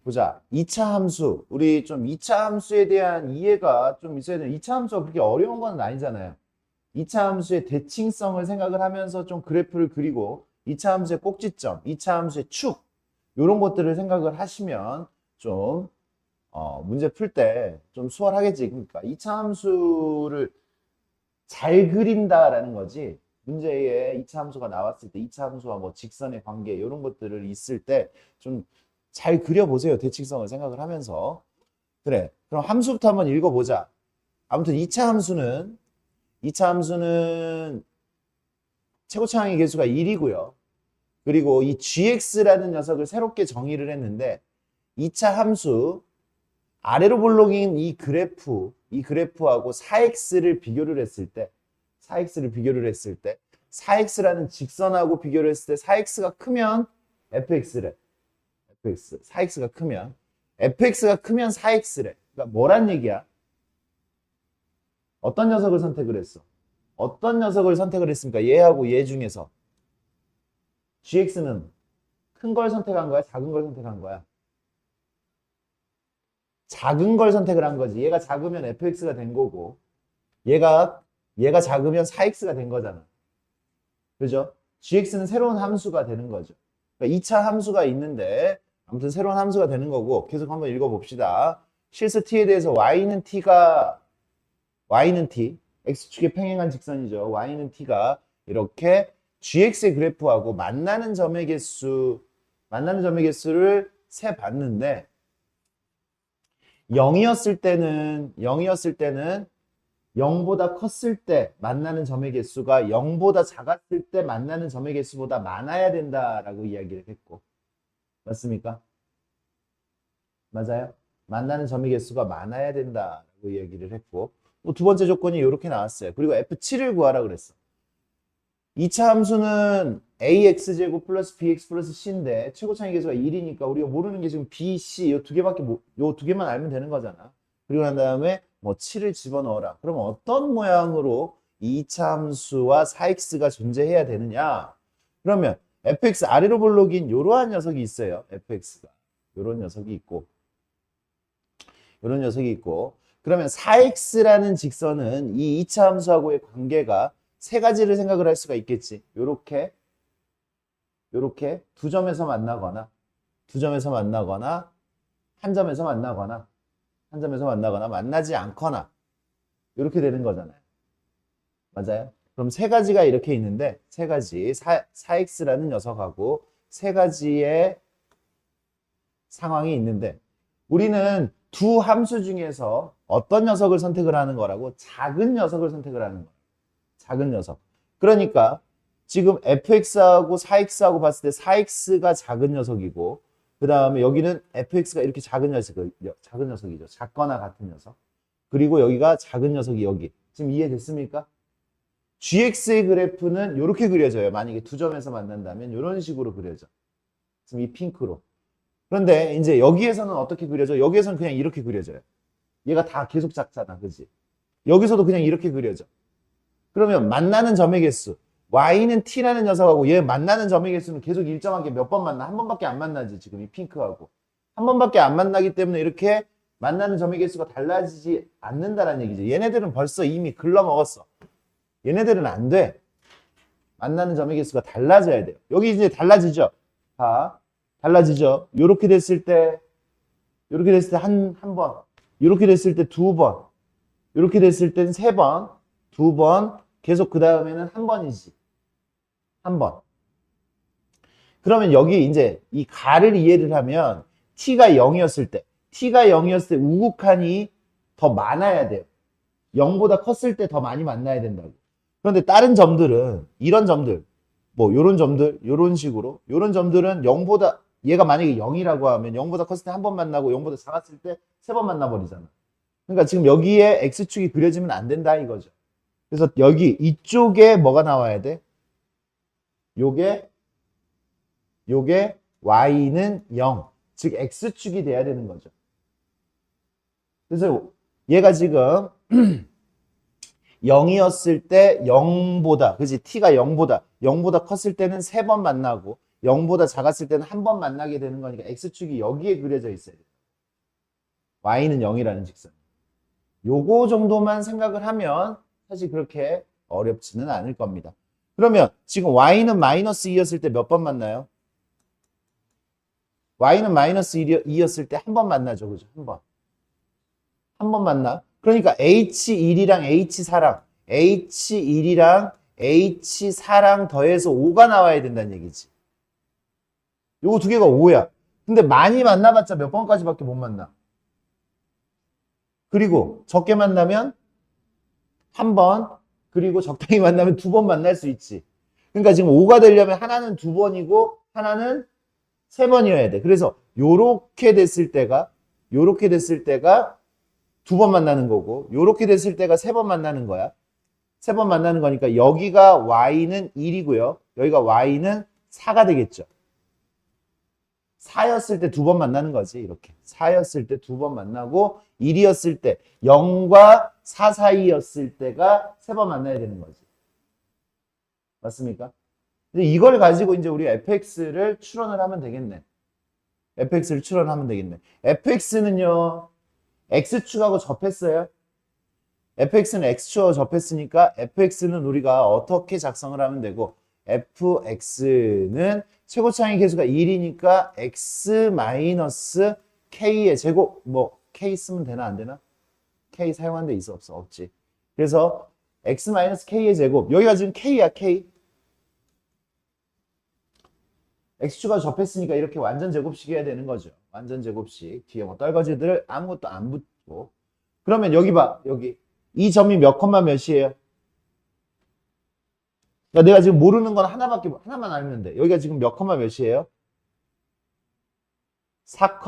보자. 2차 함수. 우리 좀 2차 함수에 대한 이해가 좀 있어야 돼요. 2차 함수가 그렇게 어려운 건 아니잖아요. 2차 함수의 대칭성을 생각을 하면서 좀 그래프를 그리고 2차 함수의 꼭지점, 2차 함수의 축 이런 것들을 생각을 하시면 좀 문제 풀 때 좀 수월하겠지. 그러니까 2차 함수를 잘 그린다라는 거지. 문제에 2차 함수가 나왔을 때 2차 함수와 뭐 직선의 관계 이런 것들을 있을 때 좀 잘 그려보세요. 대칭성을 생각을 하면서. 그래. 그럼 함수부터 한번 읽어보자. 아무튼 2차 함수는 최고차항의 개수가 1이고요. 그리고 이 gx라는 녀석을 새롭게 정의를 했는데 2차 함수 아래로 볼록인 이 그래프하고 4x를 비교를 했을 때 4x라는 직선하고 비교를 했을 때 4x가 크면 fx래. fx. 4x가 크면 fx가 크면 4x래. 그러니까 뭐란 얘기야? 어떤 녀석을 선택을 했어? 어떤 녀석을 선택을 했습니까? 얘하고 얘 중에서 gx는 큰 걸 선택한 거야? 작은 걸 선택한 거야? 작은 걸 선택을 한 거지. 얘가 작으면 fx가 된 거고 얘가 작으면 4x가 된 거잖아. 그죠? gx는 새로운 함수가 되는 거죠. 그러니까 2차 함수가 있는데 아무튼 새로운 함수가 되는 거고 계속 한번 읽어봅시다. 실수 t에 대해서 y는 t, x축의 평행한 직선이죠. y는 t가 이렇게 gx의 그래프하고 만나는 점의 개수를 세봤는데 0이었을 때는 0보다 컸을 때 만나는 점의 개수가 0보다 작았을 때 만나는 점의 개수보다 많아야 된다라고 이야기를 했고 맞습니까? 맞아요? 만나는 점의 개수가 많아야 된다라고 이야기를 했고 두 번째 조건이 이렇게 나왔어요. 그리고 F7을 구하라 그랬어. 2차 함수는 ax제곱 플러스 bx 플러스 c인데 최고차항의 개수가 1이니까 우리가 모르는 게 지금 b, c 요 두 개만 알면 되는 거잖아. 그리고 난 다음에 뭐 7을 집어넣어라. 그럼 어떤 모양으로 2차 함수와 4x가 존재해야 되느냐? 그러면 fx 아래로 볼록인 이러한 녀석이 있어요. fx가 이런 녀석이 있고 그러면 4x라는 직선은 이 2차 함수하고의 관계가 세 가지를 생각을 할 수가 있겠지. 요렇게 두 점에서 만나거나 한 점에서 만나거나 만나지 않거나 이렇게 되는 거잖아요. 맞아요? 그럼 세 가지가 이렇게 있는데 세 가지 4x라는 녀석하고 세 가지의 상황이 있는데 우리는 두 함수 중에서 어떤 녀석을 선택을 하는 거라고? 작은 녀석을 선택을 하는 거예요. 작은 녀석. 그러니까 지금 fx하고 4x하고 봤을 때 4x가 작은 녀석이고 그 다음에 여기는 fx가 이렇게 작은 녀석이죠. 작거나 같은 녀석. 그리고 여기가 작은 녀석이 여기. 지금 이해됐습니까? gx의 그래프는 이렇게 그려져요. 만약에 두 점에서 만난다면 이런 식으로 그려져. 지금 이 핑크로. 그런데 이제 여기에서는 어떻게 그려져? 여기에서는 그냥 이렇게 그려져요. 얘가 다 계속 작잖아. 그지? 여기서도 그냥 이렇게 그려져. 그러면 만나는 점의 개수. y는 t라는 녀석하고 얘 만나는 점의 개수는 계속 일정하게 몇 번 만나? 한 번밖에 안 만나지. 지금 이 핑크하고. 한 번밖에 안 만나기 때문에 이렇게 만나는 점의 개수가 달라지지 않는다는 얘기지. 얘네들은 벌써 이미 글러먹었어. 얘네들은 안 돼. 만나는 점의 개수가 달라져야 돼요. 여기 이제 달라지죠? 다 달라지죠? 요렇게 됐을 때 한 번. 요렇게 됐을 때 두 번. 요렇게 됐을 땐 세 번. 두 번. 계속 그 다음에는 한 번이지. 한 번. 그러면 여기 이제 이 가를 이해를 하면 t가 0이었을 때 우극한이 더 많아야 돼요. 0보다 컸을 때 더 많이 만나야 된다고. 그런데 다른 점들은 이런 점들 뭐 요런 점들 요런 식으로 요런 점들은 0보다 얘가 만약에 0이라고 하면 0보다 컸을 때 한 번 만나고 0보다 작았을 때 세 번 만나버리잖아. 그러니까 지금 여기에 x축이 그려지면 안 된다 이거죠. 그래서 여기 이쪽에 뭐가 나와야 돼? 요게 y는 0, 즉 x축이 돼야 되는 거죠. 그래서 얘가 지금 0이었을 때 0보다, 그지? t가 0보다 컸을 때는 세 번 만나고 0보다 작았을 때는 한 번 만나게 되는 거니까 x축이 여기에 그려져 있어야 돼요. y는 0이라는 직선. 요거 정도만 생각을 하면 사실 그렇게 어렵지는 않을 겁니다. 그러면 지금 y는 마이너스 2였을 때 몇 번 만나요? y는 마이너스 2였을 때 한 번 만나죠. 그죠? 한 번. 한 번 만나. 그러니까 H1이랑 H4랑 H1이랑 H4랑 더해서 5가 나와야 된다는 얘기지. 요거 두 개가 5야. 근데 많이 만나봤자 몇 번까지밖에 못 만나. 그리고 적게 만나면 한 번, 그리고 적당히 만나면 두 번 만날 수 있지. 그러니까 지금 5가 되려면 하나는 두 번이고 하나는 세 번이어야 돼. 그래서 요렇게 됐을 때가 두 번 만나는 거고 요렇게 됐을 때가 세 번 만나는 거야. 세 번 만나는 거니까 여기가 y는 1이고요. 여기가 y는 4가 되겠죠. 4였을 때 두 번 만나는 거지. 이렇게 4였을 때 두 번 만나고 1이었을 때 0과 4 사이였을 때가 세 번 만나야 되는 거지. 맞습니까? 근데 이걸 가지고 이제 우리 fx를 추론을 하면 되겠네. fx를 추론하면 되겠네. fx는요. x축하고 접했어요. fx는 x축하고 접했으니까 fx는 우리가 어떻게 작성을 하면 되고 fx는 최고차항의 계수가 1이니까 x-k의 제곱 뭐 k 쓰면 되나 안 되나? k 사용한 데 있어 없어? 없지. 그래서 x-k의 제곱 여기가 지금 k야 k x축하고 접했으니까 이렇게 완전 제곱식 해야 되는 거죠. 완전 제곱식 뒤에 뭐 떨거지들 아무것도 안 붙고 그러면 여기 봐 여기 이 점이 몇 컴마 몇이에요? 그러니까 내가 지금 모르는 건 하나만 알면 돼. 여기가 지금 몇 컴마 몇이에요? 4,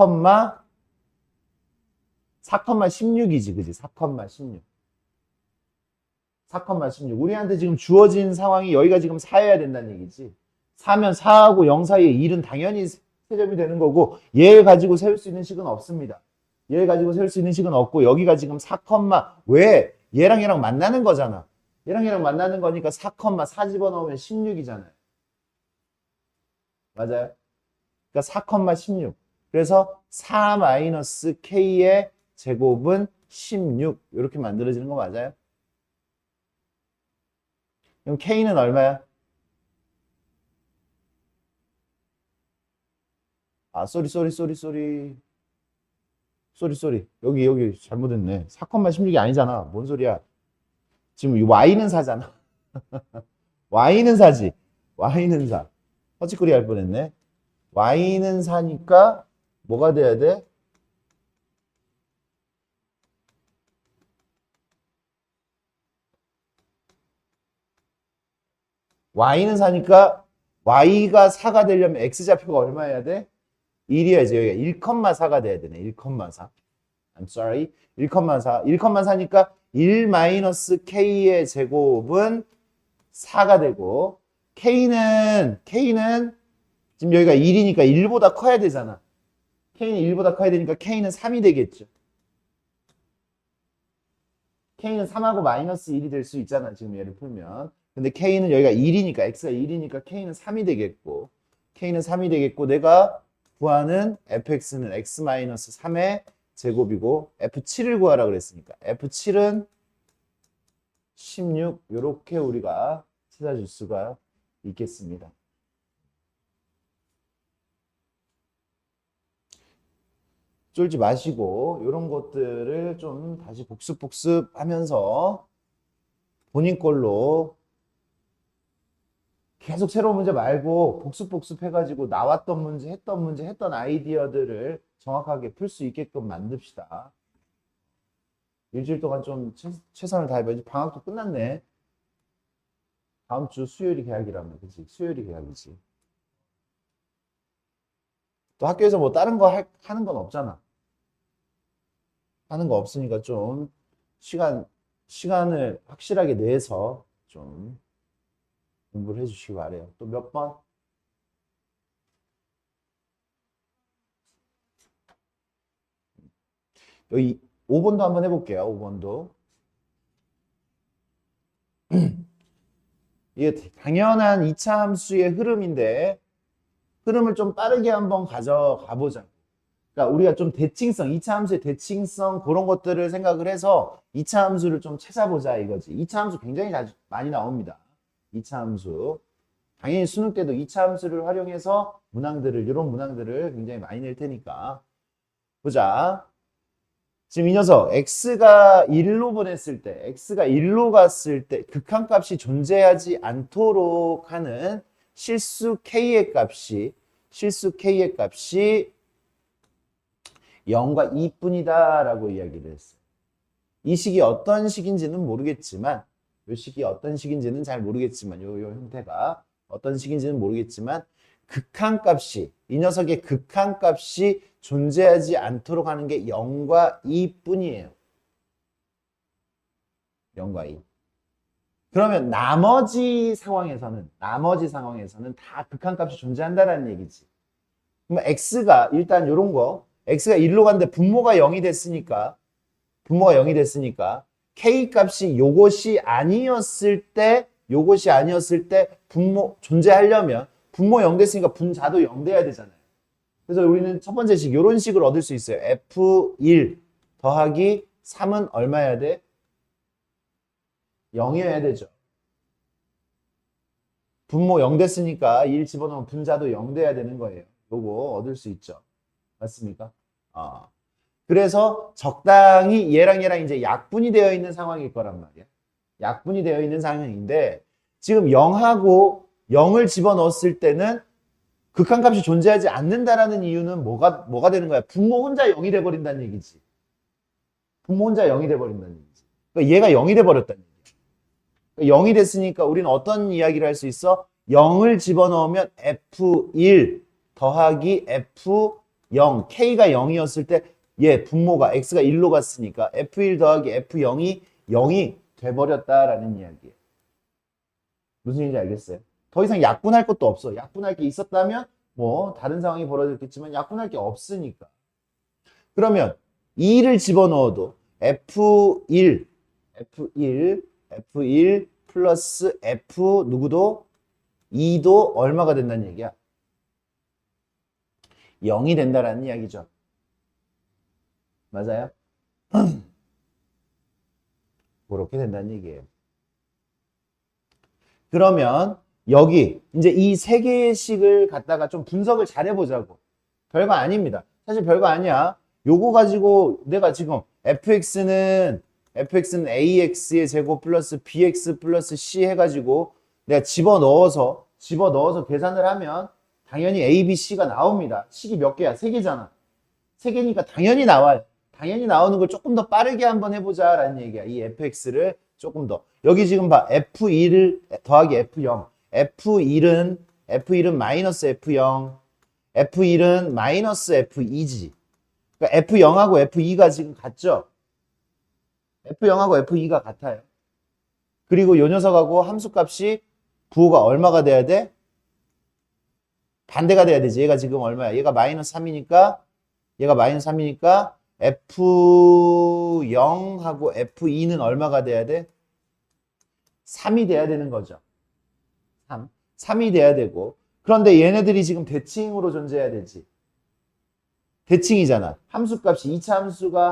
4,16이지, 그지? 4,16. 4,16. 우리한테 지금 주어진 상황이 여기가 지금 4여야 된다는 얘기지. 4면 4하고 0 사이에 1은 당연히 세점이 되는 거고 얘를 가지고 세울 수 있는 식은 없습니다. 얘를 가지고 세울 수 있는 식은 없고 여기가 지금 4, 왜? 얘랑 만나는 거잖아. 얘랑 만나는 거니까 4, 4 집어넣으면 16이잖아요. 맞아요? 그러니까 4, 16. 그래서 4-k의 제곱은 16. 이렇게 만들어지는 거 맞아요? 그럼 k는 얼마야? 아, 쏘리. 여기 잘못했네. 4,16이 아니잖아. 뭔 소리야? 지금 이 y는 4잖아. y는 4지. y는 4. 허짓거리 할 뻔했네. y는 4니까 뭐가 돼야 돼? y는 4니까 y가 4가 되려면 x좌표가 얼마여야 돼? 1이어야지. 여기가 1,4가 돼야 되네. 1,4. I'm sorry. 1,4. 1,4니까 1-k의 제곱은 4가 되고 k는 지금 여기가 1이니까 1보다 커야 되잖아. k는 1보다 커야 되니까 k는 3이 되겠죠. k는 3하고 마이너스 1이 될 수 있잖아. 지금 얘를 풀면. 근데 k는 여기가 1이니까 x가 1이니까 k는 3이 되겠고 내가 구하는 fx는 x-3의 제곱이고 f7을 구하라 그랬으니까 f7은 16 이렇게 우리가 찾아줄 수가 있겠습니다. 쫄지 마시고 이런 것들을 좀 다시 복습하면서 본인 걸로 계속 새로운 문제 말고 복습해가지고 나왔던 문제, 했던 아이디어들을 정확하게 풀 수 있게끔 만듭시다. 일주일 동안 좀 최선을 다해봐야지. 방학도 끝났네. 다음 주 수요일이 개학이라며, 그치? 수요일이 개학이지. 또 학교에서 뭐 다른 거 하는 건 없잖아. 하는 거 없으니까 좀 시간을 확실하게 내서 좀 공부를 해주시기 바래요. 또 몇 번? 여기 5번도 한번 해볼게요. 5번도. 이게 당연한 2차 함수의 흐름인데 흐름을 좀 빠르게 한번 가져가 보자. 그러니까 우리가 좀 대칭성, 2차 함수의 대칭성 그런 것들을 생각을 해서 2차 함수를 좀 찾아보자 이거지. 2차 함수 굉장히 많이 나옵니다. 2차 함수. 당연히 수능 때도 2차 함수를 활용해서 이런 문항들을 굉장히 많이 낼 테니까. 보자. 지금 이 녀석 x가 1로 보냈을 때, x가 1로 갔을 때 극한값이 존재하지 않도록 하는 실수 k의 값이 0과 2뿐이다 라고 이야기를 했어요. 이 식이 어떤 식인지는 모르겠지만 이 식이 어떤 식인지는 잘 모르겠지만 요 형태가 어떤 식인지는 모르겠지만 극한값이 이 녀석의 극한값이 존재하지 않도록 하는 게 0과 2뿐이에요. 0과 2. 그러면 나머지 상황에서는 다 극한값이 존재한다라는 얘기지. 그럼 x가 일단 이런 거 x가 1로 갔는데 분모가 0이 됐으니까 k 값이 요것이 아니었을 때 분모 존재하려면 분모 0 됐으니까 분자도 0 돼야 되잖아요. 그래서 우리는 첫 번째 식 이런 식을 얻을 수 있어요. f1 더하기 3은 얼마여야 돼? 0이어야 되죠. 분모 0 됐으니까 1 집어넣으면 분자도 0 돼야 되는 거예요. 요거 얻을 수 있죠. 맞습니까? 그래서 적당히 얘랑 이제 약분이 되어 있는 상황일 거란 말이야. 약분이 되어 있는 상황인데 지금 0하고 0을 집어넣었을 때는 극한값이 존재하지 않는다라는 이유는 뭐가 되는 거야? 분모 혼자 0이 돼버린다는 얘기지. 분모 혼자 0이 돼버린다는 얘기지. 그러니까 얘가 0이 돼버렸다는 얘기지. 그러니까 0이 됐으니까 우리는 어떤 이야기를 할 수 있어? 0을 집어넣으면 F1 더하기 F0, K가 0이었을 때 얘 분모가 X가 1로 갔으니까 F1 더하기 F0이 0이 돼버렸다라는 이야기예요. 무슨 얘기인지 알겠어요? 더 이상 약분할 것도 없어. 약분할 게 있었다면 뭐 다른 상황이 벌어졌겠지만 약분할 게 없으니까. 그러면 2를 집어넣어도 F1 플러스 F 누구도 2도 얼마가 된다는 얘기야? 0이 된다라는 이야기죠. 맞아요? 그렇게 된다는 얘기예요. 그러면 여기 이제 이 세 개의 식을 갖다가 좀 분석을 잘 해보자고. 별거 아닙니다. 사실 별거 아니야. 요거 가지고 내가 지금 fx는 ax의 제곱 플러스 bx 플러스 c 해가지고 내가 집어넣어서 계산을 하면 당연히 a, b, c가 나옵니다. 식이 몇 개야? 세 개잖아. 세 개니까 당연히 나와요. 당연히 나오는 걸 조금 더 빠르게 한번 해보자라는 얘기야. 이 fx를 조금 더. 여기 지금 봐. f1을 더하기 f0. F1은 마이너스 F0, F1은 마이너스 F2지. 그러니까 F0하고 F2가 지금 같죠? F0하고 F2가 같아요. 그리고 요 녀석하고 함수값이 부호가 얼마가 돼야 돼? 반대가 돼야 되지. 얘가 지금 얼마야? 얘가 마이너스 3이니까 F0하고 F2는 얼마가 돼야 돼? 3이 돼야 되는 거죠. 3이 돼야 되고. 그런데 얘네들이 지금 대칭으로 존재해야 되지. 대칭이잖아. 함수값이 2차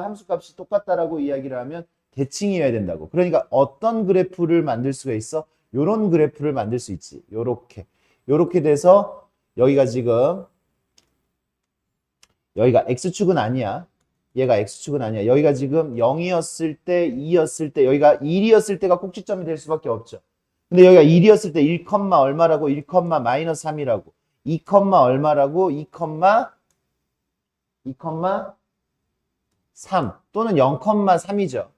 함수값이 똑같다라고 이야기를 하면 대칭이어야 된다고. 그러니까 어떤 그래프를 만들 수가 있어? 요런 그래프를 만들 수 있지. 요렇게 돼서 여기가 지금 여기가 x축은 아니야. 얘가 x축은 아니야. 여기가 지금 0이었을 때, 2였을 때, 여기가 1이었을 때가 꼭지점이 될 수밖에 없죠. 근데 여기가 1이었을 때 1, 얼마라고? 1, 마이너스 3이라고. 2, 얼마라고? 2, 3 또는 0,3이죠.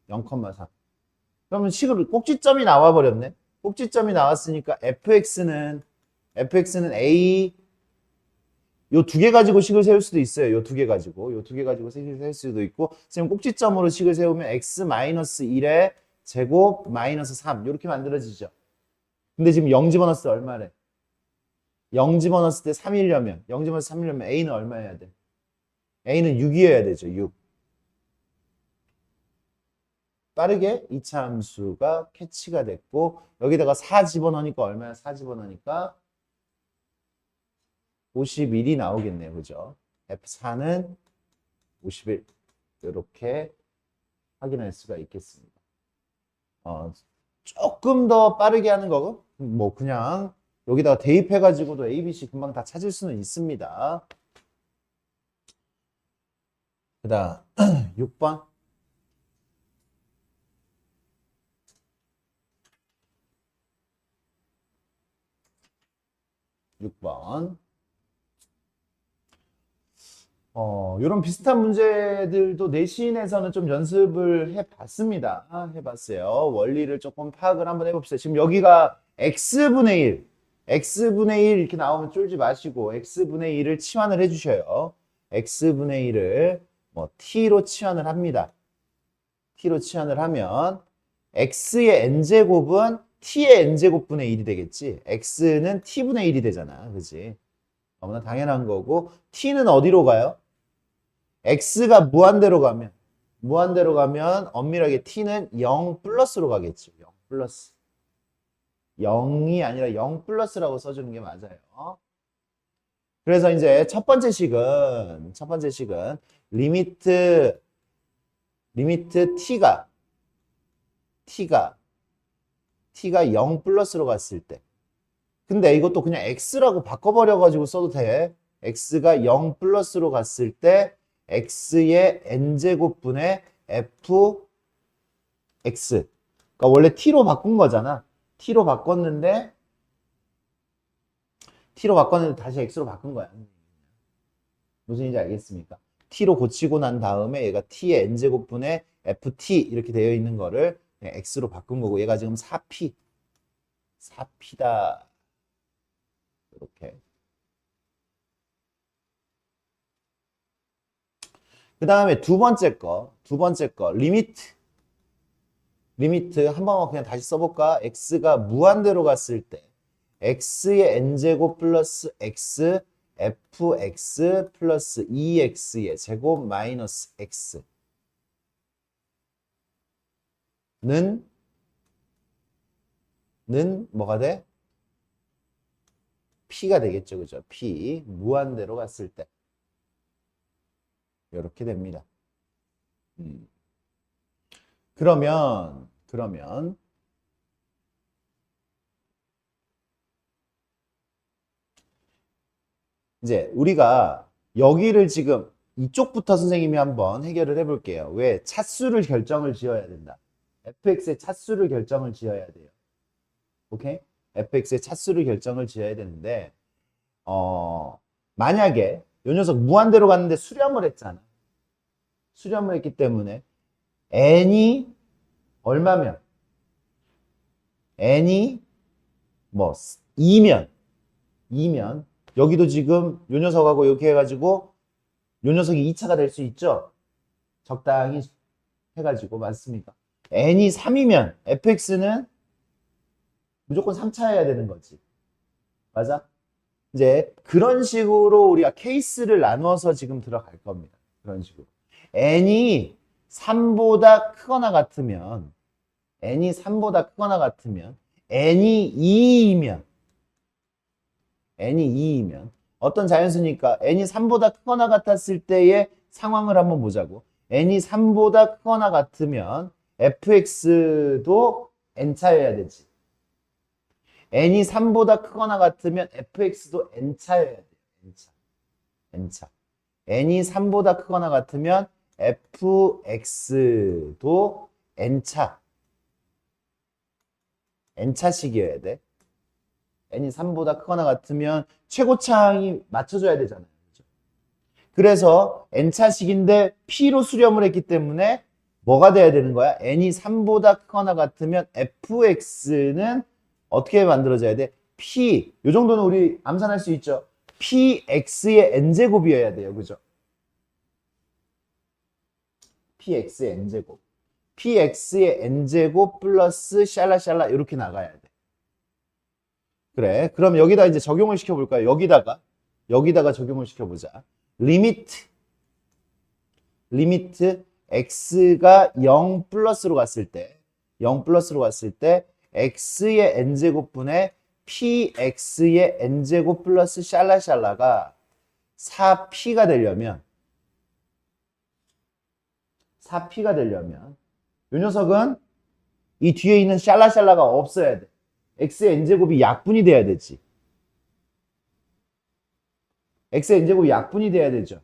0,3. 그러면 식으로 꼭지점이 나와버렸네. 꼭지점이 나왔으니까 fx는 a 요 두 개 가지고 식을 세울 수도 있어요. 요 두 개 가지고 식을 세울 수도 있고 지금 꼭지점으로 식을 세우면 x-1의 제곱 마이너스 3 이렇게 만들어지죠. 근데 지금 0 집어넣었을 때 얼마래? 0 집어넣었을 때 3이려면 0 집어넣었을 때 3이려면 a는 얼마여야 돼? a는 6이어야 되죠. 6. 빠르게 2차 함수가 캐치가 됐고 여기다가 4 집어넣으니까 얼마야? 4 집어넣으니까 51이 나오겠네요. 그죠? F4는 51. 이렇게 확인할 수가 있겠습니다. 조금 더 빠르게 하는 거, 뭐 그냥 여기다가 대입해가지고도 ABC 금방 다 찾을 수는 있습니다. 그 다음 6번. 6번. 이런 비슷한 문제들도 내신에서는 좀 연습을 해봤습니다. 해봤어요. 원리를 조금 파악을 한번 해봅시다. 지금 여기가 x분의 1, x분의 1 이렇게 나오면 쫄지 마시고 x분의 1을 치환을 해주셔요. x분의 1을 뭐 t로 치환을 합니다. t로 치환을 하면 x의 n제곱은 t의 n제곱분의 1이 되겠지. x는 t분의 1이 되잖아. 그지? 너무나 당연한 거고 t는 어디로 가요? x가 무한대로 가면 엄밀하게 t는 0 플러스로 가겠죠. 0 플러스. 0이 아니라 0 플러스라고 써주는 게 맞아요. 그래서 이제 첫 번째 식은 리미트 t가 0 플러스로 갔을 때, 근데 이것도 그냥 x라고 바꿔버려가지고 써도 돼. x가 0 플러스로 갔을 때 x의 n제곱분의 fx. 그러니까 원래 t로 바꾼 거잖아. t로 바꿨는데 다시 x로 바꾼 거야. 무슨 얘기인지 알겠습니까? t로 고치고 난 다음에 얘가 t의 n제곱분의 ft 이렇게 되어 있는 거를 그냥 x로 바꾼 거고, 얘가 지금 4p다. 이렇게. 그 다음에 두 번째 거, 리미트 한 번만 그냥 다시 써볼까? x가 무한대로 갔을 때 x의 n제곱 플러스 x fx 플러스 2x의 제곱 마이너스 x는 뭐가 돼? p가 되겠죠. 그죠? p 무한대로 갔을 때 이렇게 됩니다. 그러면 이제 우리가 여기를 지금 이쪽부터 선생님이 한번 해결을 해볼게요. 왜? 차수를 결정을 지어야 된다. fx의 차수를 결정을 지어야 돼요. 오케이? fx의 차수를 결정을 지어야 되는데, 만약에 이 녀석 무한대로 갔는데 수렴을 했잖아. 수렴을 했기 때문에 n이 얼마면? n이 뭐 2면 여기도 지금 요 녀석하고 이렇게 해가지고 요 녀석이 2차가 될 수 있죠. 적당히 해가지고. 맞습니까? n이 3이면 fx는 무조건 3차 해야 되는 거지. 맞아? 이제 그런 식으로 우리가 케이스를 나누어서 지금 들어갈 겁니다. 그런 식으로. n이 3보다 크거나 같으면 n이 3보다 크거나 같으면 n이 2이면 어떤 자연수니까 n이 3보다 크거나 같았을 때의 상황을 한번 보자고. n이 3보다 크거나 같으면 fx도 n차여야 되지. n이 3보다 크거나 같으면 fx도 n차여야 돼요. n차. n이 3보다 크거나 같으면 fx도 n차식이어야 돼. n이 3보다 크거나 같으면 최고차항이 맞춰줘야 되잖아요. 그렇죠? 그래서 n차식인데 p로 수렴을 했기 때문에 뭐가 돼야 되는 거야? n이 3보다 크거나 같으면 fx는 어떻게 만들어져야 돼? p, 요 정도는 우리 암산할 수 있죠. px의 n제곱이어야 돼요. 그죠? px의 n제곱. px의 n제곱 플러스 샬라샬라 이렇게 나가야 돼. 그래. 그럼 여기다 이제 적용을 시켜볼까요? 여기다가 적용을 시켜보자. 리미트 x가 0 플러스로 갔을 때 x의 n제곱분의 px의 n제곱 플러스 샬라샬라가 4p가 되려면 이 녀석은 이 뒤에 있는 샬라샬라가 없어야 돼. x의 n제곱이 약분이 돼야 되지. x의 n제곱이 약분이 돼야 되죠.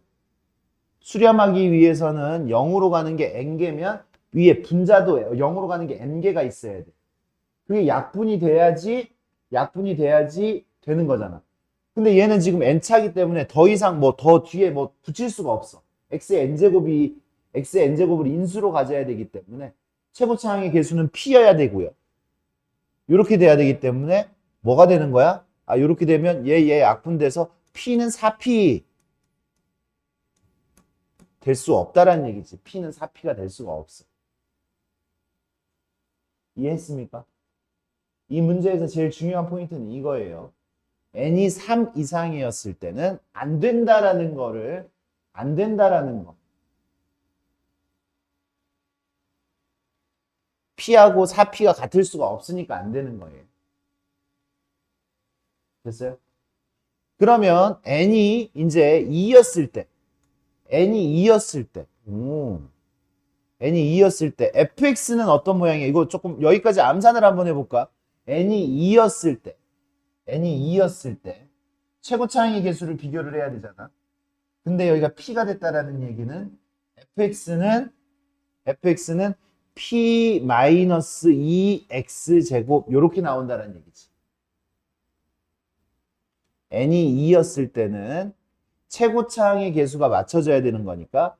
수렴하기 위해서는 0으로 가는 게 n개면 위에 분자도 0으로 가는 게 n개가 있어야 돼. 그게 약분이 돼야지 되는 거잖아. 근데 얘는 지금 n차기 때문에 더 이상 뭐 더 뒤에 뭐 붙일 수가 없어. x의 n제곱을 인수로 가져야 되기 때문에 최고차항의 개수는 p여야 되고요. 이렇게 돼야 되기 때문에 뭐가 되는 거야? 이렇게 되면 얘 약분돼서 p는 4p 될 수 없다라는 얘기지. p는 4p가 될 수가 없어. 이해했습니까? 이 문제에서 제일 중요한 포인트는 이거예요. n이 3 이상이었을 때는 안 된다라는 거. p하고 4p가 같을 수가 없으니까 안 되는 거예요. 됐어요? 그러면 n이 이제 2였을 때 fx는 어떤 모양이에요? 이거 조금 여기까지 암산을 한번 해볼까? n이 2였을 때 최고차항의 개수를 비교를 해야 되잖아. 근데 여기가 p가 됐다라는 얘기는 fx는 p-2x 제곱 이렇게 나온다는 얘기지. n이 2였을 때는 최고차항의 개수가 맞춰져야 되는 거니까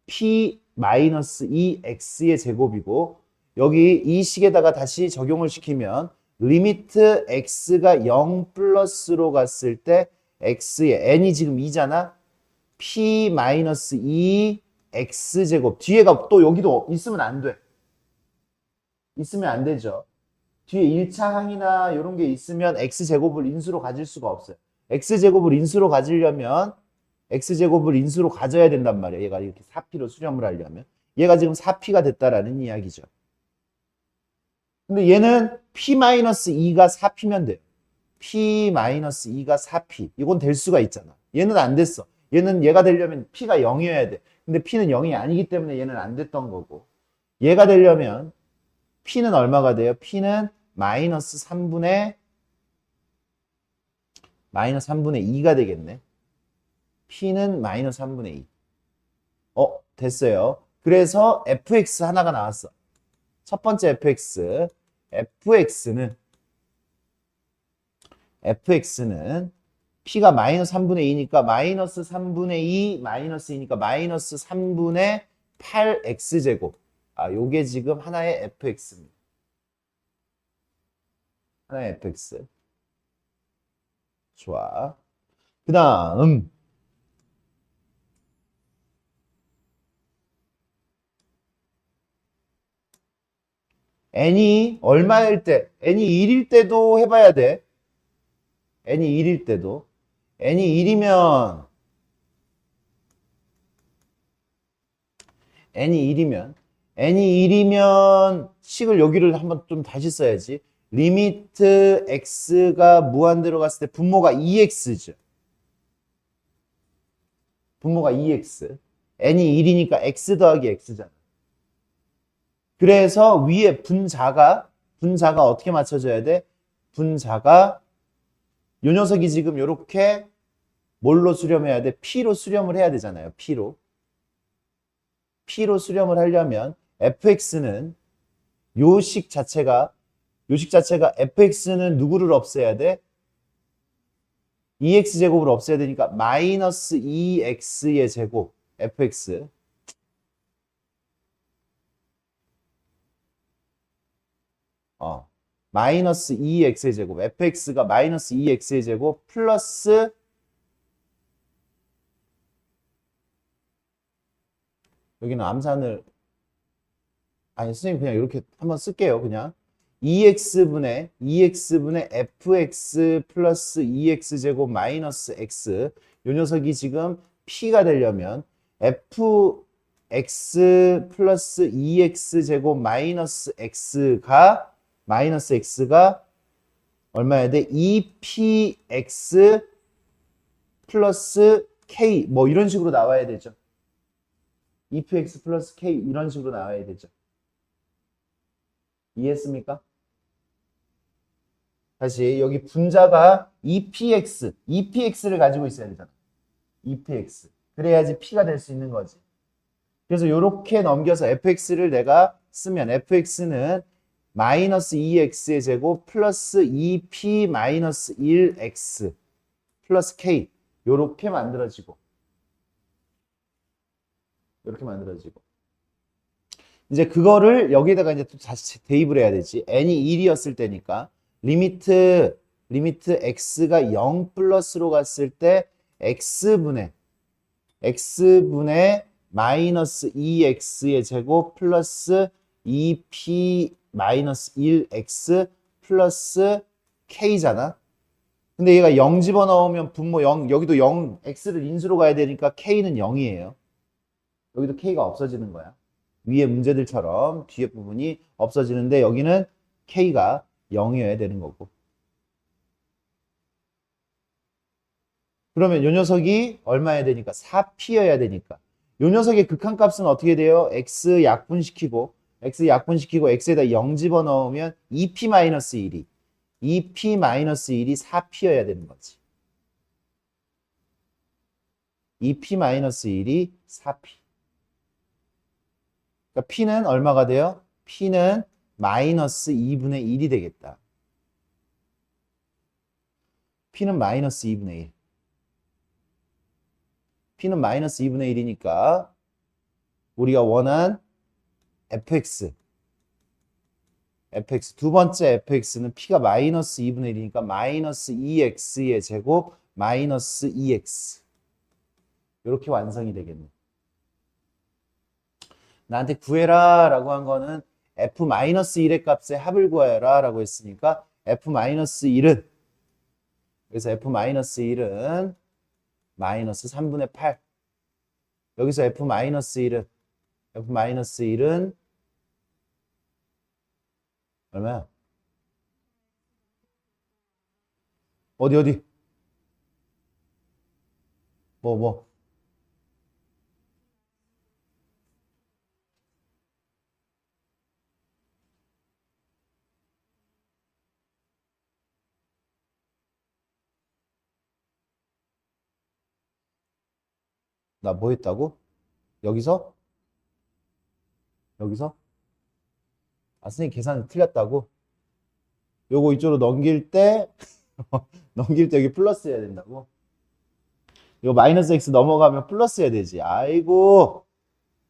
p-2x의 제곱이고 여기 이 식에다가 다시 적용을 시키면 리미트 x가 0 플러스로 갔을 때 x의 n이 지금 2잖아. p-2 x제곱 뒤에가 또 여기도 있으면 안 돼. 있으면 안 되죠. 뒤에 1차 항이나 이런 게 있으면 x제곱을 인수로 가질 수가 없어요. x제곱을 인수로 가져야 된단 말이에요. 얘가 이렇게 4p로 수렴을 하려면. 얘가 지금 4p가 됐다라는 이야기죠. 근데 얘는 p-2가 4p면 돼요. p-2가 4p. 이건 될 수가 있잖아. 얘는 안 됐어. 얘가 되려면 p가 0이어야 돼. 근데 p는 0이 아니기 때문에 얘는 안 됐던 거고. 얘가 되려면 p는 얼마가 돼요? p는 마이너스 3분의 2가 되겠네. p는 마이너스 3분의 2. 됐어요. 그래서 fx 하나가 나왔어. 첫 번째 fx는 p가 마이너스 3분의 2니까 마이너스 3분의 2 마이너스 2니까 마이너스 3분의 8x제곱. 요게 지금 하나의 fx입니다. 하나의 fx. 좋아. 그 다음 n이 얼마일 때? n이 1일 때도 해봐야 돼. n이 1이면 식을 여기를 한번 좀 다시 써야지. 리미트 x가 무한대로 갔을 때 분모가 2x죠. 분모가 2x. n이 1이니까 x 더하기 x잖아. 그래서 위에 분자가 어떻게 맞춰져야 돼? 분자가 요 녀석이 지금 이렇게 뭘로 수렴해야 돼? p로 수렴을 해야 되잖아요. p로 수렴을 하려면 fx는 요식 자체가 fx는 누구를 없애야 돼? 2x제곱을 없애야 되니까 마이너스 2x의 제곱 fx 마이너스 2x의 제곱 fx가 마이너스 2x의 제곱 플러스 여기는 암산을 선생님 그냥 이렇게 한번 쓸게요. 그냥 2x분의 fx 플러스 2x제곱 마이너스 x 요 녀석이 지금 p가 되려면 fx 플러스 2x제곱 마이너스 x가 마이너스 x가 얼마야 돼? 2px 플러스 k 뭐 이런 식으로 나와야 되죠. 2px 플러스 k 이런 식으로 나와야 되죠. 이해했습니까? 다시 여기 분자가 2px를 가지고 있어야 되잖아. 2px. 그래야지 p가 될 수 있는 거지. 그래서 이렇게 넘겨서 fx를 내가 쓰면 fx는 마이너스 2x의 제곱 플러스 2p 마이너스 1x 플러스 k 요렇게 만들어지고 이렇게 만들어지고 이제 그거를 여기다가 이제 또 다시 대입을 해야 되지. n이 1이었을 때니까 리미트 x가 0 플러스로 갔을 때 x분의 마이너스 2x의 제곱 플러스 2p 마이너스 1x 플러스 k잖아. 근데 얘가 0 집어넣으면 분모 0, 여기도 0, x를 인수로 가야 되니까 k는 0이에요. 여기도 k가 없어지는 거야. 위에 문제들처럼 뒤에 부분이 없어지는데 여기는 k가 0이어야 되는 거고. 그러면 요 녀석이 얼마여야 되니까? 4p여야 되니까. 요 녀석의 극한값은 어떻게 돼요? x 약분시키고 x에다 0 집어넣으면 2p-1이 2p-1이 4p여야 되는 거지. 2p-1이 4p. 그러니까 p는 얼마가 돼요? p는 마이너스 2분의 1이 되겠다. p는 마이너스 2분의 1. p는 마이너스 2분의 1이니까 우리가 원한 fx 두 번째 fx는 p가 마이너스 2분의 1이니까 마이너스 2x의 제곱 마이너스 2x 이렇게 완성이 되겠네. 나한테 구해라 라고 한 거는 f-1의 값의 합을 구해라 라고 했으니까 f-1은 그래서 f-1은 마이너스 3분의 8. 여기서 f-1은 얼마야? 어디? 뭐? 나 뭐 했다고? 여기서? 아, 선생님 계산이 틀렸다고? 요거 이쪽으로 넘길 때 여기 플러스 해야 된다고? 이거 마이너스 x 넘어가면 플러스 해야 되지. 아이고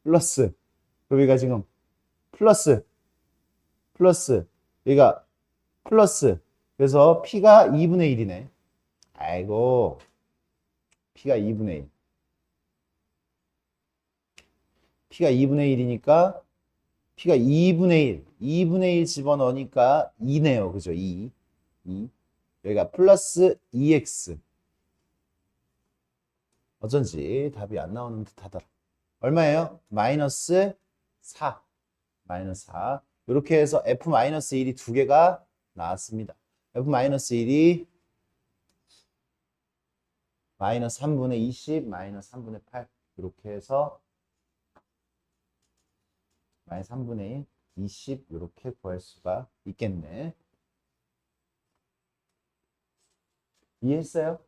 플러스. 그럼 여기가 지금 플러스 여기가 플러스. 그래서 p가 2분의 1이네. 아이고 p가 2분의 1. p가 2분의 1이니까 p가 2분의 1 집어넣으니까 2네요. 그죠? 2. 여기가 플러스 2x. 어쩐지 답이 안 나오는 듯 하더라. 얼마예요? 마이너스 4. 이렇게 해서 f-1이 두 개가 나왔습니다. f-1이 마이너스 3분의 20, 마이너스 3분의 8. 이렇게 해서 마이너스 3분의 20 이렇게 구할 수가 있겠네. 이해했어요?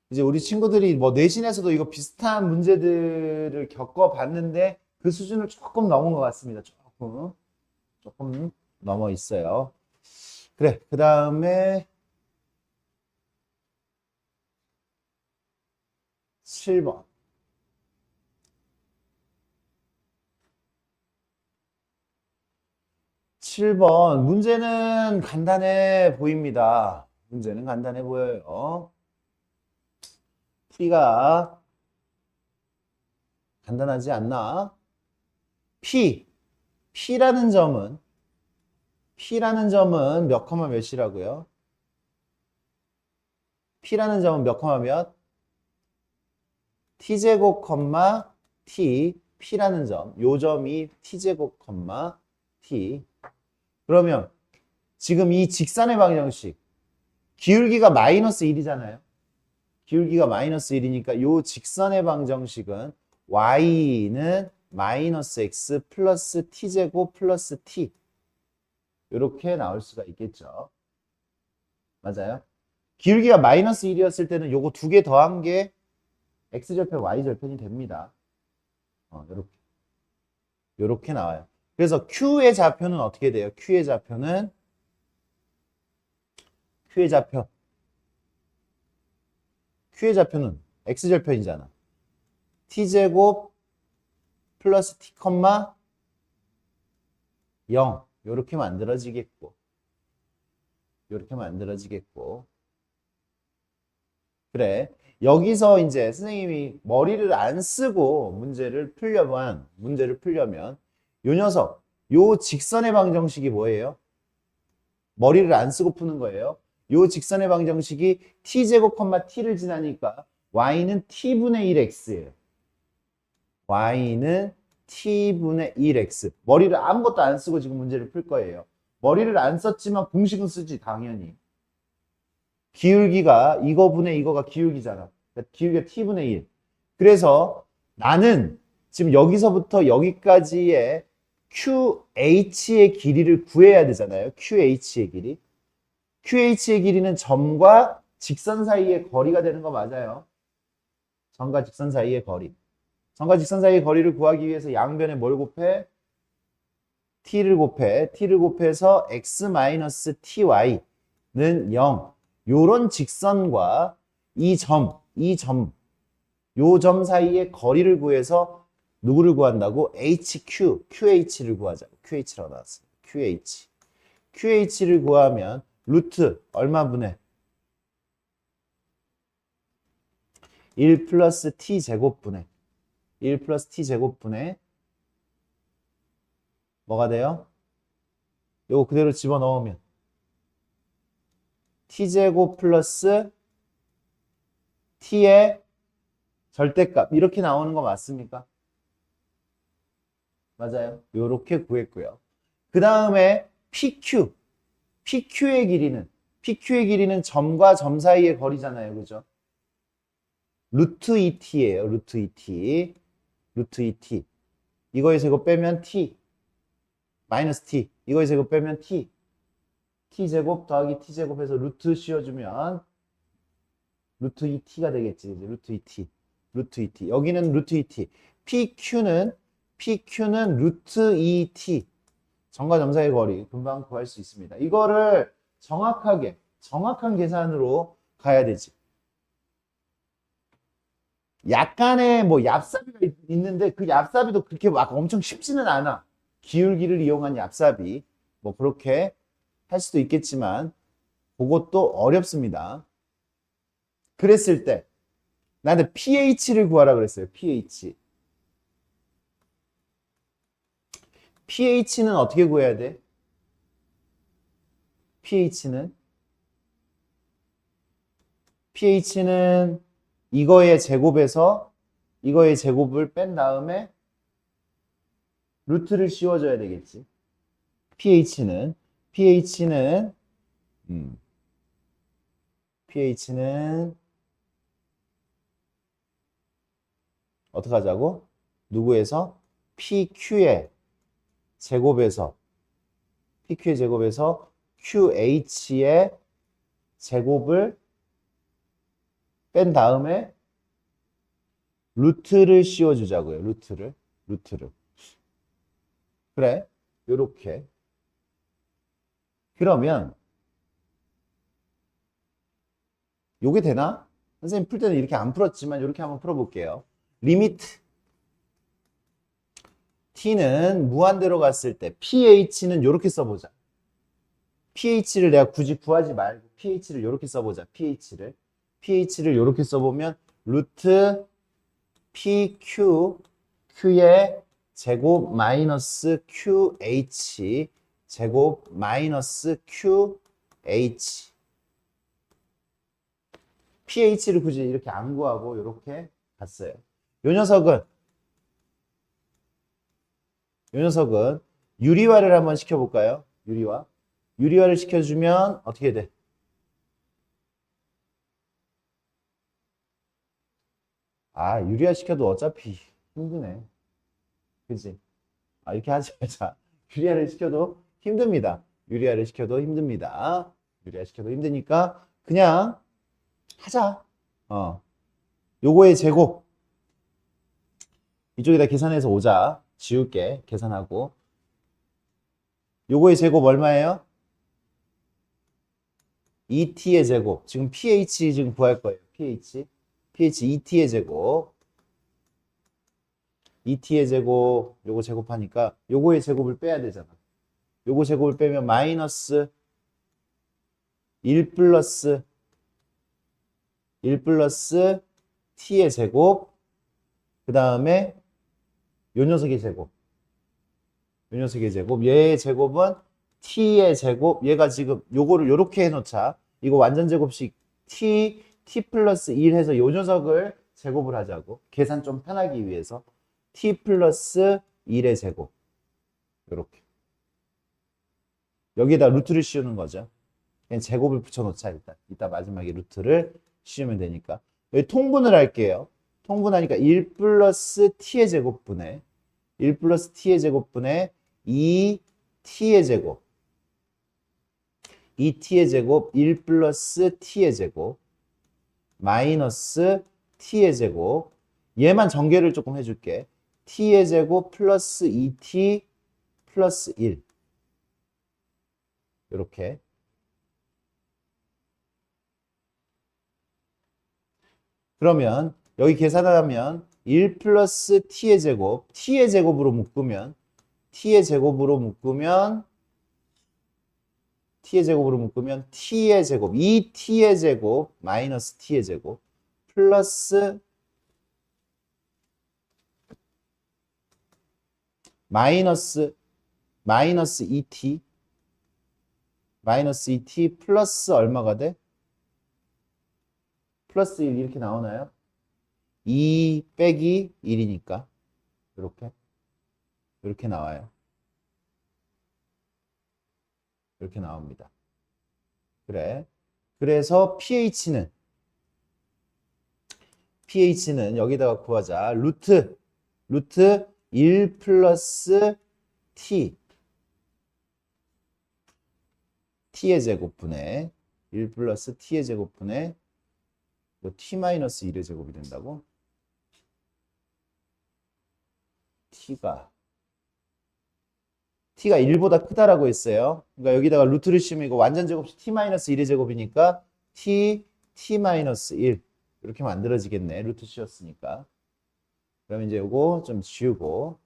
이제 우리 친구들이 뭐 내신에서도 이거 비슷한 문제들을 겪어봤는데 그 수준을 조금 넘은 것 같습니다. 조금 넘어 있어요. 그래, 그 다음에 7번. 7번 문제는 간단해 보입니다. 문제는 간단해 보여요. 풀이가 간단하지 않나? P라는 점은 몇 컴마 몇이라고요? P라는 점은 몇 컴마 몇? T제곱 컴마 T P라는 점, 요 점이 T제곱, T. 그러면 지금 이 직선의 방정식, 기울기가 마이너스 1이잖아요. 기울기가 마이너스 1이니까 요 직선의 방정식은 y는 마이너스 x 플러스 t제곱 플러스 t 이렇게 나올 수가 있겠죠. 맞아요? 기울기가 마이너스 1이었을 때는 요거 두 개 더한 게 x절편, y절편이 됩니다. 요렇게 나와요. 그래서 q의 좌표는 어떻게 돼요? q의 좌표는 x절편이잖아. t제곱 플러스 t, 0 요렇게 만들어지겠고 그래. 여기서 이제 선생님이 머리를 안 쓰고 문제를 풀려면 요 녀석, 요 직선의 방정식이 뭐예요? 머리를 안 쓰고 푸는 거예요. 요 직선의 방정식이 t제곱, t를 지나니까 y는 t분의 1x예요. y는 t분의 1x. 머리를 아무것도 안 쓰고 지금 문제를 풀 거예요. 머리를 안 썼지만 공식은 쓰지, 당연히. 기울기가 이거분의 이거가 기울기잖아. 그러니까 기울기가 t분의 1. 그래서 나는 지금 여기서부터 여기까지의 QH의 길이를 구해야 되잖아요. QH의 길이. QH의 길이는 점과 직선 사이의 거리가 되는 거 맞아요. 점과 직선 사이의 거리. 점과 직선 사이의 거리를 구하기 위해서 양변에 뭘 곱해? t를 곱해서 x-ty는 0. 요런 직선과 이 점, 요 점 사이의 거리를 구해서 누구를 구한다고? QH를 구하자고. QH라고 나왔어요. QH를 구하면 루트 얼마분의 1 플러스 t제곱분의 뭐가 돼요? 요거 그대로 집어넣으면 t제곱 플러스 t의 절대값 이렇게 나오는 거 맞습니까? 맞아요. 요렇게 구했고요. 그 다음에 PQ의 길이는 점과 점 사이의 거리잖아요. 그죠? 루트 2t예요. 루트 2t. 이거에서 이거 빼면 t. 마이너스 t. 이거에서 이거 빼면 t. t제곱 더하기 t제곱해서 루트 씌워주면 루트 2t가 되겠지. 이제 루트 2t. 여기는 루트 2t. PQ는 루트 2t. 점과 점 사이의 거리 금방 구할 수 있습니다. 이거를 정확한 계산으로 가야 되지. 약간의 뭐 얍삽이 있는데 그 얍삽이도 그렇게 막 엄청 쉽지는 않아. 기울기를 이용한 얍삽이 뭐 그렇게 할 수도 있겠지만 그것도 어렵습니다. 그랬을 때 나한테 pH를 구하라 그랬어요. pH는 어떻게 구해야 돼? pH는 이거의 제곱에서 이거의 제곱을 뺀 다음에 루트를 씌워줘야 되겠지. pH는 어떻게 하자고? 누구에서? PQ의 제곱에서 QH의 제곱을 뺀 다음에 루트를 씌워주자고요. 루트를. 그래. 요렇게. 그러면 요게 되나? 선생님 풀 때는 이렇게 안 풀었지만 이렇게 한번 풀어볼게요. 리미트 t는 무한대로 갔을 때 pH는 이렇게 써보자. pH를 내가 굳이 구하지 말고 pH를 이렇게 써보자. pH를 이렇게 써보면 루트 q의 제곱 마이너스 qh 제곱 마이너스 qh pH를 굳이 이렇게 안 구하고 이렇게 갔어요. 요 녀석은 이 녀석은 유리화를 한번 시켜볼까요? 유리화. 유리화를 시켜주면 어떻게 돼? 아, 유리화 시켜도 어차피 힘드네. 그치? 아, 이렇게 하지 말자. 유리화를 시켜도 힘듭니다. 유리화를 시켜도 힘듭니다. 유리화 시켜도 힘드니까 그냥 하자. 요거의 제곱. 이쪽에다 계산해서 오자. 지울게. 계산하고. 요거의 제곱 얼마예요? 2t의 제곱. 지금 pH 지금 구할 거예요. pH. pH 2t의 제곱. 2t의 제곱. 요거 제곱하니까 요거의 제곱을 빼야 되잖아. 요거 제곱을 빼면 마이너스 1 플러스 1 플러스 t의 제곱. 그 다음에 요 녀석의 제곱. 요 녀석의 제곱. 얘의 제곱은 t의 제곱. 얘가 지금 요거를 요렇게 해놓자. 이거 완전 제곱식 t 플러스 1 해서 요 녀석을 제곱을 하자고. 계산 좀 편하기 위해서. t 플러스 1의 제곱. 요렇게. 여기에다 루트를 씌우는 거죠. 그냥 제곱을 붙여놓자, 일단. 이따 마지막에 루트를 씌우면 되니까. 여기 통분을 할게요. 통분하니까 1 플러스 t의 제곱분에 1 플러스 t의 제곱분에 2t의 제곱. 2t의 제곱 1 플러스 t의 제곱 마이너스 t의 제곱. 얘만 전개를 조금 해줄게. t의 제곱 플러스 2t 플러스 1. 이렇게. 그러면 여기 계산을 하면 1 플러스 t의 제곱, t의 제곱으로 묶으면 t의 제곱으로 묶으면 t의 제곱으로 묶으면 t의 제곱, 2t의 제곱 마이너스 t의 제곱 플러스 마이너스 2t 마이너스 2t 플러스 얼마가 돼? 플러스 1 이렇게 나오나요? 2 빼기 1이니까 이렇게 나와요. 이렇게 나옵니다. 그래. 그래서 pH는 여기다가 구하자. 루트 1 플러스 t의 제곱분에 1 플러스 t의 제곱분에 t 마이너스 1의 제곱이 된다고? t가 1보다 크다라고 했어요. 그러니까 여기다가 루트를 씌우면 이거 완전 제곱식 t 마이너스 1의 제곱이니까 t 마이너스 1 이렇게 만들어지겠네. 루트 씌웠으니까. 그럼 이제 요거 좀 지우고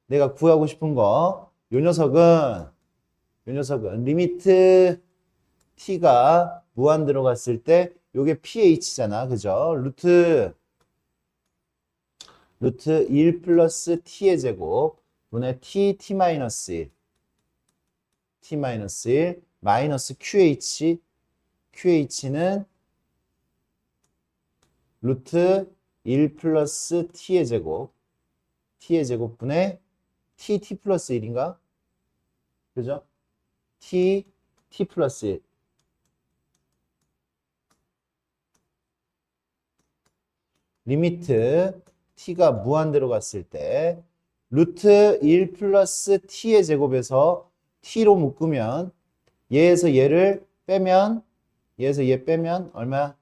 내가 구하고 싶은 거 요 녀석은 리미트 t가 무한 들어갔을 때 요게 pH잖아. 그죠? 루트 1 플러스 t의 제곱 분의 t 마이너스 1 마이너스 1 마이너스 qh는 루트 1 플러스 t의 제곱분의 t 플러스 1인가? 그죠? t 플러스 1 리미트 t가 무한대로 갔을 때 루트 1 플러스 t의 제곱에서 t로 묶으면 얘에서 얘를 빼면 얘에서 얘 빼면 얼마야?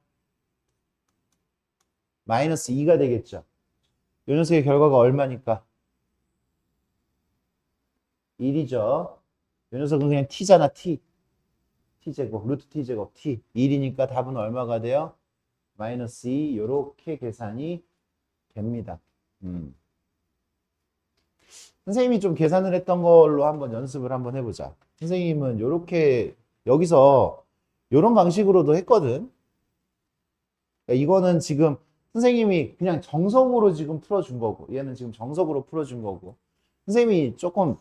마이너스 2가 되겠죠. 이 녀석의 결과가 얼마니까? 1이죠. 이 녀석은 그냥 t잖아. t제곱 루트 t제곱 t 1이니까 답은 얼마가 돼요? 마이너스 2 이렇게 계산이 됩니다. 선생님이 좀 계산을 했던 걸로 한번 연습을 한번 해보자. 선생님은 이렇게 여기서 이런 방식으로도 했거든. 그러니까 이거는 지금 선생님이 그냥 정석으로 지금 풀어준 거고 얘는 지금 정석으로 풀어준 거고 선생님이 조금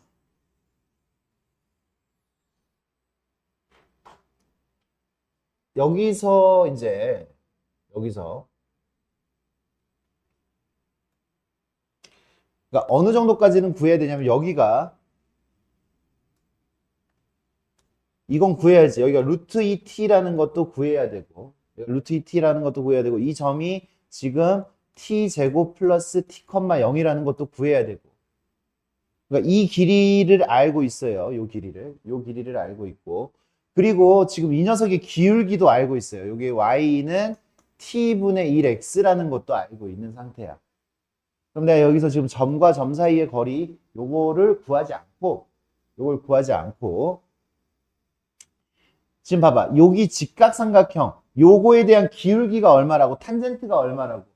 여기서 이제 그러니까 어느 정도까지는 구해야 되냐면 여기가 이건 구해야지. 여기가 루트 2t라는 것도 구해야 되고 루트 2t라는 것도 구해야 되고 이 점이 지금 t제곱 플러스 t, 0이라는 것도 구해야 되고 그러니까 이 길이를 알고 있어요. 요 길이를 알고 있고 그리고 지금 이 녀석의 기울기도 알고 있어요. 여기 y는 t분의 1x라는 것도 알고 있는 상태야. 그럼 내가 여기서 지금 점과 점 사이의 거리 요걸 구하지 않고 지금 봐봐. 여기 직각삼각형 요거에 대한 기울기가 얼마라고? 탄젠트가 얼마라고?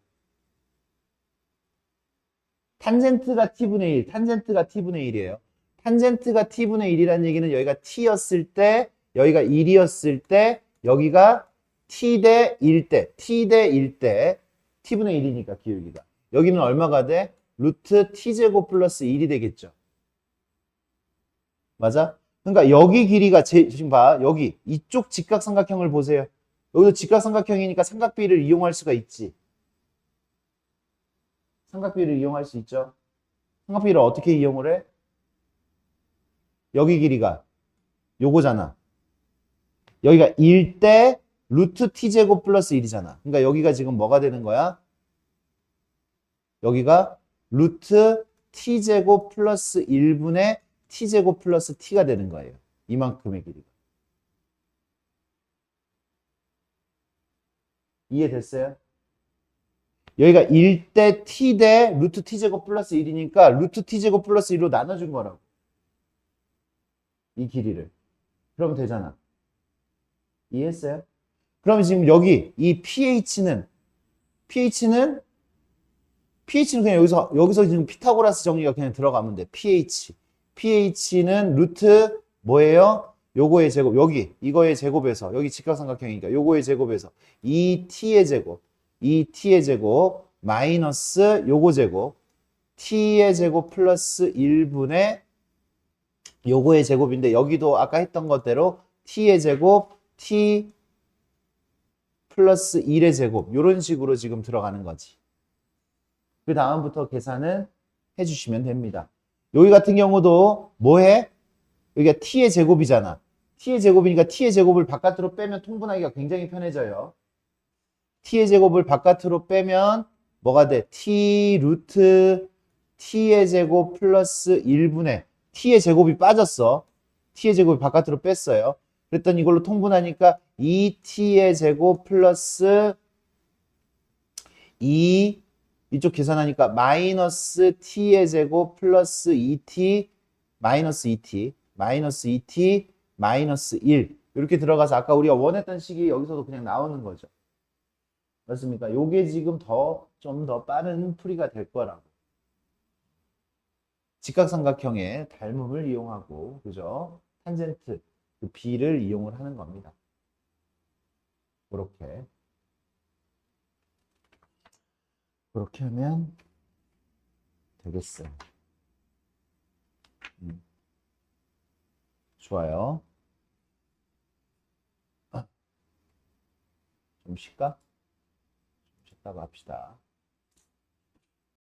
탄젠트가 t분의 1, 탄젠트가 t분의 1이에요. 탄젠트가 t분의 1이라는 얘기는 여기가 t였을 때, 여기가 1이었을 때, 여기가 t 대 1 대, t 대 1 대, t분의 1이니까 기울기가. 여기는 얼마가 돼? 루트 t제곱 플러스 1이 되겠죠. 맞아? 그러니까 여기 길이가 지금 봐. 여기 이쪽 직각삼각형을 보세요. 여기도 직각삼각형이니까 삼각비를 이용할 수가 있지. 삼각비를 이용할 수 있죠. 삼각비를 어떻게 이용을 해? 여기 길이가 요거잖아. 여기가 1대 루트 t제곱 플러스 1이잖아. 그러니까 여기가 지금 뭐가 되는 거야? 여기가 루트 t제곱 플러스 1분의 t제곱 플러스 t가 되는 거예요. 이만큼의 길이가. 이해됐어요? 여기가 1대 t 대 루트 t제곱 플러스 1이니까 루트 t제곱 플러스 1로 나눠준 거라고. 이 길이를. 그러면 되잖아. 이해했어요? 그럼 지금 여기 이 pH는 그냥 여기서 지금 피타고라스 정리가 그냥 들어가면 돼. pH는 루트 뭐예요? 요거의 제곱, 이거의 제곱에서, 여기 직각삼각형이니까 요거의 제곱에서 2t의 제곱, 마이너스 요거 제곱, t의 제곱 플러스 1분의 요거의 제곱인데 여기도 아까 했던 것대로 t의 제곱, t 플러스 1의 제곱 요런 식으로 지금 들어가는 거지. 그 다음부터 계산은 해주시면 됩니다. 여기 같은 경우도 뭐해? 여기가 t의 제곱이잖아. t의 제곱이니까 t의 제곱을 바깥으로 빼면 통분하기가 굉장히 편해져요. t의 제곱을 바깥으로 빼면 뭐가 돼? t 루트 t의 제곱 플러스 1분의 t의 제곱이 빠졌어. t의 제곱이 바깥으로 뺐어요. 그랬더니 이걸로 통분하니까 2t의 제곱 플러스 2 이쪽 계산하니까 마이너스 t의 제곱 플러스 2t 마이너스 2t 마이너스 1 이렇게 들어가서 아까 우리가 원했던 식이 여기서도 그냥 나오는 거죠. 맞습니까? 요게 지금 좀 더 빠른 풀이가 될 거라고. 직각삼각형의 닮음을 이용하고 그죠? 탄젠트 그 b를 이용을 하는 겁니다. 그렇게 하면 되겠어요. 좋아요. 좀 쉴까? 좀 쉬다가 합시다.